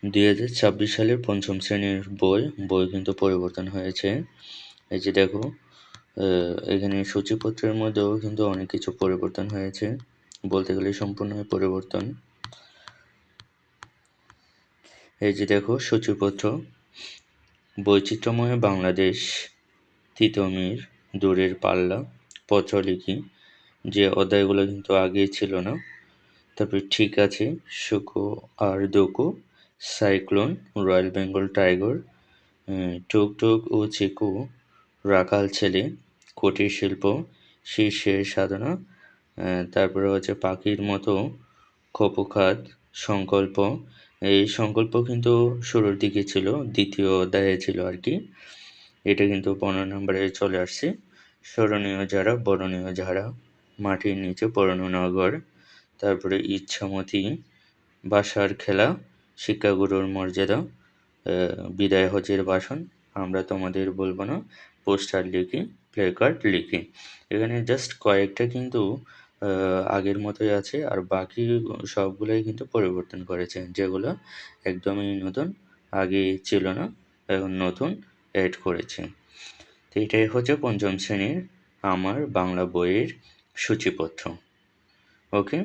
2026 সালের পঞ্চম শ্রেণীর বই কিন্তু পরিবর্তন হয়েছে। এই যে দেখো, এখানে সূচিপত্রের মধ্যেও কিন্তু অনেক কিছু পরিবর্তন হয়েছে, বলতে গেলে সম্পূর্ণই পরিবর্তন। এই যে দেখো সূচিপত্র, বৈচিত্র্যময় বাংলাদেশ, তিতুমির, দূরের পাল্লা, পত্রলিখি, যে অধ্যায়গুলো কিন্তু আগে ছিল না। তারপরে ঠিক আছে, সুকো আর Duco, cyclone, royal Bengal tiger, টুকটুক ও চিকু, রাখাল ছেলে, কুটির শিল্প, শীর্ষের সাধনা, তারপরে হচ্ছে পাখির মতো, খোপখাত, সংকল্প। এই সংকল্প কিন্তু শুরুর দিকে ছিল, দ্বিতীয় অধ্যায়ে ছিল আর কি। এটা কিন্তু 15 নম্বরে চলে আসছে। স্মরণীয় যারা, বরণীয় যারা, মাটির নিচে পুরনো নগর, তারপরে ইচ্ছামতি, বাসার খেলা, শিক্ষাগুরুর মর্যাদা, বিদায় হজের ভাষণ, আমরা তোমাদের বলবো না, পোস্টার লিখি, প্লে কার্ড লিখি। এখানে জাস্ট কয়েকটা কিন্তু আগের মতোই আছে, আর বাকি সবগুলোই কিন্তু পরিবর্তন করেছে, যেগুলো একদমই নতুন, আগে ছিল না, এখন নতুন অ্যাড করেছে। তো এটাই হচ্ছে পঞ্চম শ্রেণীর আমার বাংলা বইয়ের সূচিপত্র। ওকে।